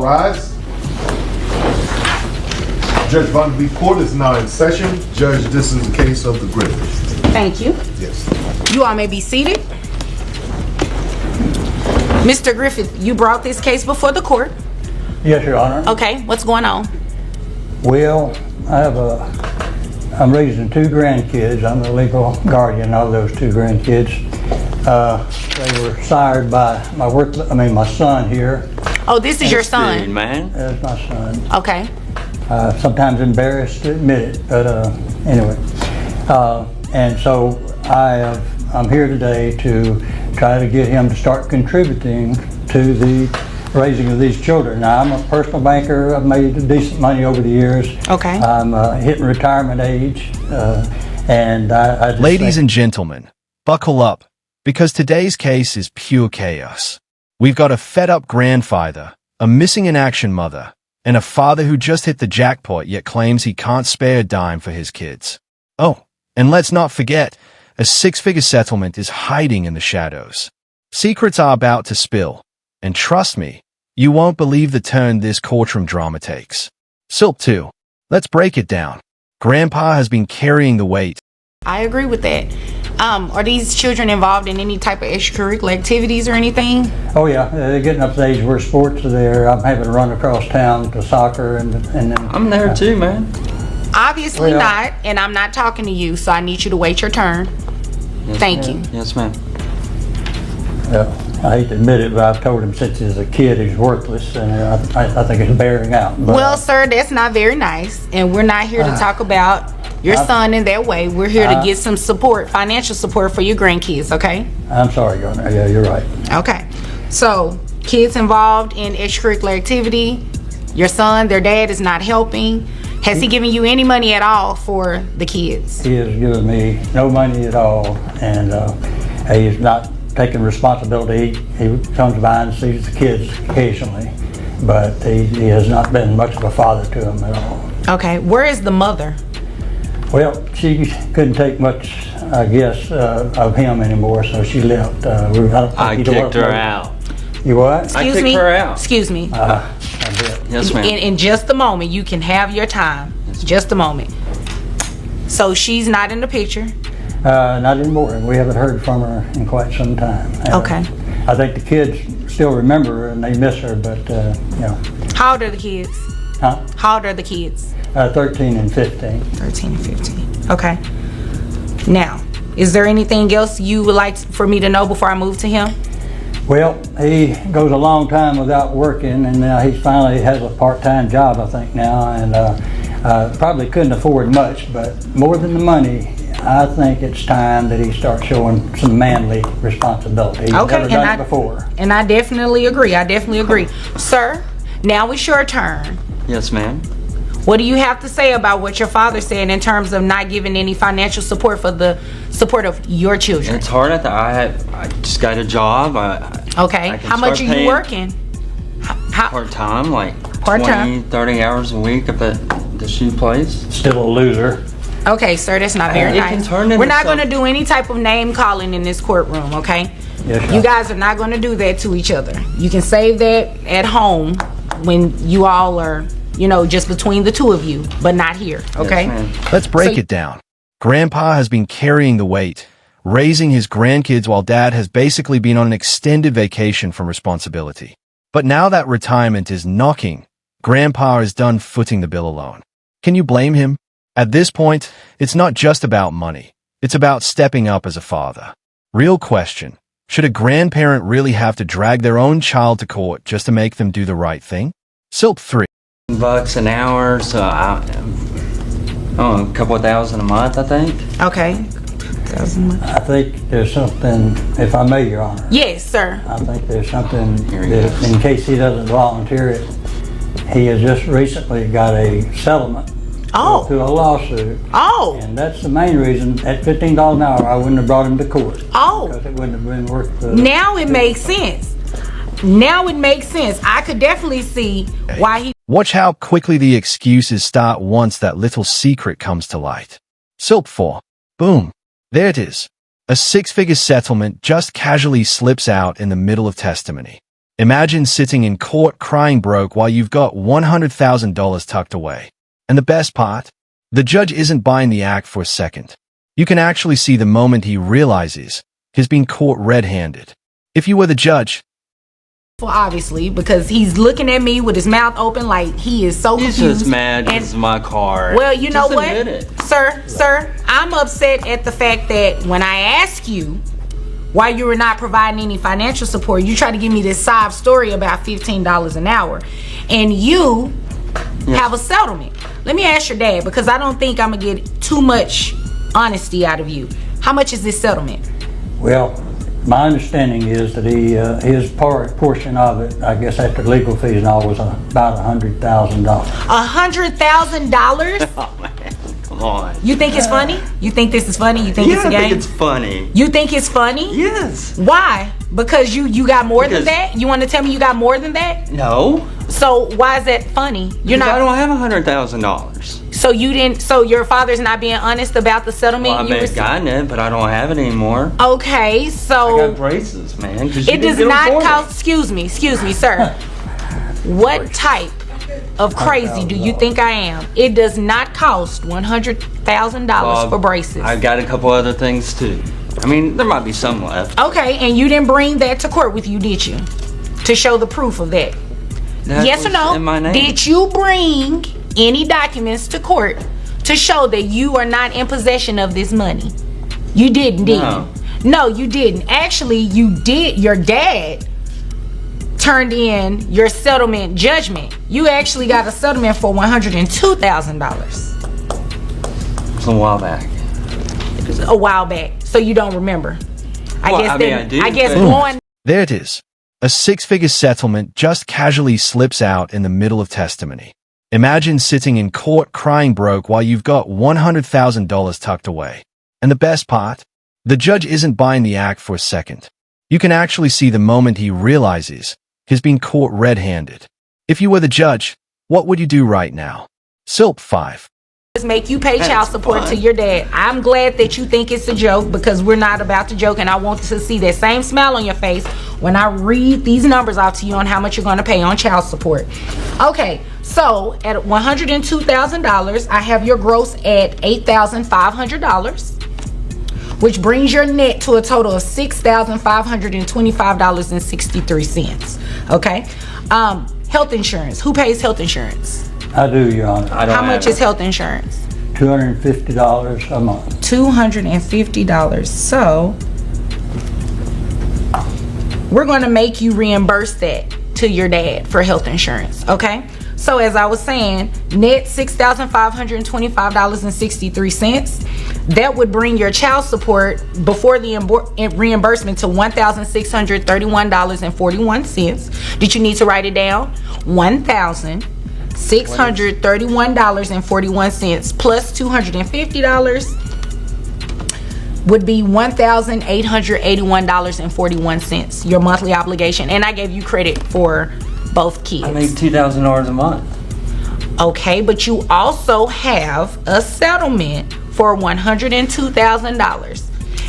All rise. Judge Von Court is now in session. Judge, this is the case of the Griffiths. Thank you. Yes. You all may be seated. Mr. Griffith, you brought this case before the court. Yes, Your Honor. Okay, what's going on? Well, I'm raising two grandkids. I'm the legal guardian of those two grandkids. They were sired by my son here. Oh, this is your son? Man. That's my son. Okay. Sometimes embarrassed to admit it, but anyway. And so I'm here today to try to get him to start contributing to the raising of these children. Now, I'm a personal banker. I've made decent money over the years. Okay. I'm hitting retirement age, and I just Ladies and gentlemen, buckle up, because today's case is pure chaos. We've got a fed-up grandfather, a missing in action mother, and a father who just hit the jackpot yet claims he can't spare a dime for his kids. Oh, and let's not forget, a six-figure settlement is hiding in the shadows. Secrets are about to spill, and trust me, you won't believe the turn this courtroom drama takes. Silk 2, let's break it down. Grandpa has been carrying the weight. I agree with that. Are these children involved in any type of extracurricular activities or anything? Oh yeah, they're getting up to the age where sports are there. I'm having to run across town to soccer and then... I'm there too, man. Obviously Well, not, and I'm not talking to you, so I need you to wait your turn. Yes, Thank ma'am. you. Yes, ma'am. I hate to admit it, but I've told him since he's a kid he's worthless, and I think it's bearing out. But, Well, sir, that's not very nice, and we're not here to talk about your son in that way. We're here to get some support, financial support for your grandkids, okay? I'm sorry, Your Honor. Yeah, you're right. Okay. So, kids involved in extracurricular activity, your son, their dad is not helping. Has he given you any money at all for the kids? He has given me no money at all, and he's not taking responsibility. He comes by and sees the kids occasionally, but he has not been much of a father to them at all. Okay. Where is the mother? Well, she couldn't take much, I guess, of him anymore, so she left. I kicked her out. You what? I Excuse kicked me? her out. Excuse me. I bet. Yes, ma'am. In just a moment, you can have your time. Just a moment. So she's not in the picture. Not anymore. We haven't heard from her in quite some time. Okay. I think the kids still remember her and they miss her, but, you know. How old are the kids? Huh? How old are the kids? 13 and 15. 13 and 15. Okay. Now, is there anything else you would like for me to know before I move to him? Well, he goes a long time without working, and now he finally has a part-time job, I think now, and probably couldn't afford much, but more than the money, I think it's time that he starts showing some manly responsibility. He's never done it before. And I definitely agree. Sir, now it's your turn. Yes, ma'am. What do you have to say about what your father said in terms of not giving any financial support for the support of your children? It's hard at the. I just got a job. Okay. I can How much start are you paying working? Part-time, like Part-time. 20, 30 hours a week at the shoe place. Still a loser. Okay, sir, that's not very It can nice. turn into We're not going to something. do any type of name calling in this courtroom, okay? Yes, You guys are not going to do that to each other. You can save that at home when you all are, just between the two of you, but not here, okay? Yes, ma'am. Let's break it down. Grandpa has been carrying the weight, raising his grandkids while Dad has basically been on an extended vacation from responsibility. But now that retirement is knocking, Grandpa is done footing the bill alone. Can you blame him? At this point, it's not just about money. It's about stepping up as a father. Real question. Should a grandparent really have to drag their own child to court just to make them do the right thing? Silk 3. $1 an hour, so a couple of $1,000 a month, I think. Okay. I think there's something, if I may, Your Honor. Yes, sir. I think there's something Here he that, goes. in case he doesn't volunteer it, he has just recently got a settlement through a lawsuit. Oh. And that's the main reason, at $15 an hour, I wouldn't have brought him to court. Oh. Because it wouldn't have been worth the... Now it makes sense. I could definitely see why he... Watch how quickly the excuses start once that little secret comes to light. Silk 4. Boom. There it is. A six-figure settlement just casually slips out in the middle of testimony. Imagine sitting in court crying broke while you've got $100,000 tucked away. And the best part? The judge isn't buying the act for a second. You can actually see the moment he realizes he's been caught red-handed. If you were the judge, Well, obviously, because he's looking at me with his mouth open like he is so He's confused. just mad And- because it's my car. Well, you know Just what, admit it. sir, I'm upset at the fact that when I ask you why you were not providing any financial support, you try to give me this sob story about $15 an hour, and you have a settlement. Let me ask your dad, because I don't think I'm gonna get too much honesty out of you. How much is this settlement? Well, my understanding is that his portion of it, I guess after legal fees and all, was about $100,000. $100,000? Oh, man. Come on. You think it's funny? You think this is funny? You think it's a I game? think it's funny. You think it's funny? Yes. Why? Because you got more than Because- that? You want to tell me you got more than that? No. So why is that funny? You're I not. don't have $100,000. So you didn't. So your father's not being honest about the settlement. Well, I you may have received? gotten it, but I don't have it anymore. Okay, I so got braces, man. 'cause you it didn't does get 'em not for me. cost. Excuse me, sir. What type of crazy do you think I am? It does not cost $100,000 for braces. I got a couple other things too. I mean, there might be some left. Okay, and you didn't bring that to court with you, did you? To show the proof of that? That Yes or was no? In my name. Did you bring any documents to court to show that you are not in possession of this money? You didn't, did No. you? No, you didn't. Actually, you did. Your dad turned in your settlement judgment. You actually got a settlement for $102,000 It's a while back. a while back. So you don't remember. I Well, guess I mean, that, I do, I guess but- blowing there it is. A six-figure settlement just casually slips out in the middle of testimony. Imagine sitting in court crying broke while you've got $100,000 tucked away. And the best part? The judge isn't buying the act for a second. You can actually see the moment he realizes he's been caught red-handed. If you were the judge, what would you do right now? Silp 5. make you pay child support to your dad. I'm glad that you think it's a joke, because we're not about to joke, and I want to see that same smile on your face when I read these numbers out to you on how much you're going to pay on child support. Okay, so at $102,000, I have your gross at $8,500, which brings your net to a total of $6,525.63. Okay, health insurance. Who pays health insurance? I do, Your Honor. I don't How much have is health insurance? $250 a month. $250. So we're going to make you reimburse that to your dad for health insurance. Okay, so as I was saying, net $6,525.63. That would bring your child support before the reimbursement to $1,631.41. Did you need to write it down? $1,631.41 plus $250 would be $1,881.41, your monthly obligation. And I gave you credit for both kids. I make $2,000 a month. Okay, but you also have a settlement for $102,000.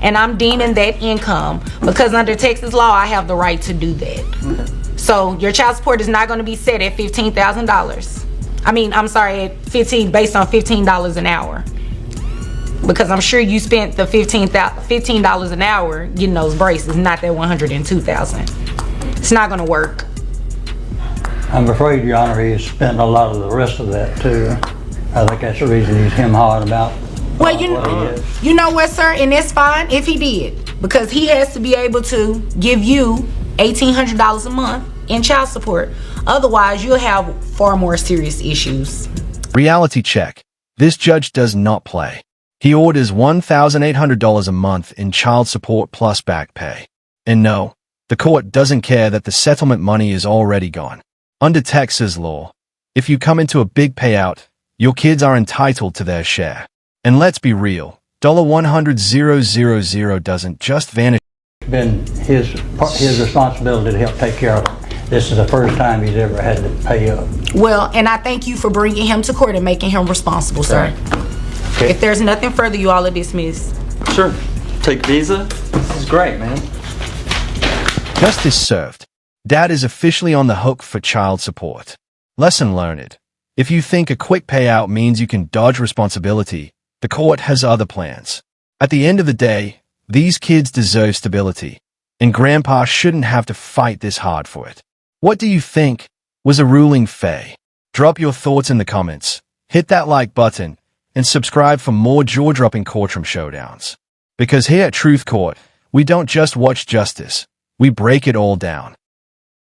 And I'm deeming that income because under Texas law, I have the right to do that. So your child support is not going to be set at $15,000. I mean, I'm sorry, at based on $15 an hour. Because I'm sure you spent the $15 an hour getting those braces, not that $102,000. It's not going to work. I'm afraid, Your Honor, he has spent a lot of the rest of that too. I think that's the reason he's hawing about. Well, you know what, sir, and that's fine if he did, because he has to be able to give you $1,800 a month in child support. Otherwise, you'll have far more serious issues. Reality check. This judge does not play. He orders $1,800 a month in child support plus back pay. And no, the court doesn't care that the settlement money is already gone. Under Texas law, if you come into a big payout, your kids are entitled to their share. And let's be real, $100,000 doesn't just vanish. It's been his responsibility to help take care of it. This is the first time he's ever had to pay up. Well, and I thank you for bringing him to court and making him responsible, sir. Okay. If there's nothing further, you all are dismissed. Sure. Take Visa. This is great, man. Justice served. Dad is officially on the hook for child support. Lesson learned. If you think a quick payout means you can dodge responsibility, the court has other plans. At the end of the day, these kids deserve stability, and Grandpa shouldn't have to fight this hard for it. What do you think? Was a ruling fair? Drop your thoughts in the comments, hit that like button, and subscribe for more jaw-dropping courtroom showdowns. Because here at Truth Court, we don't just watch justice, we break it all down.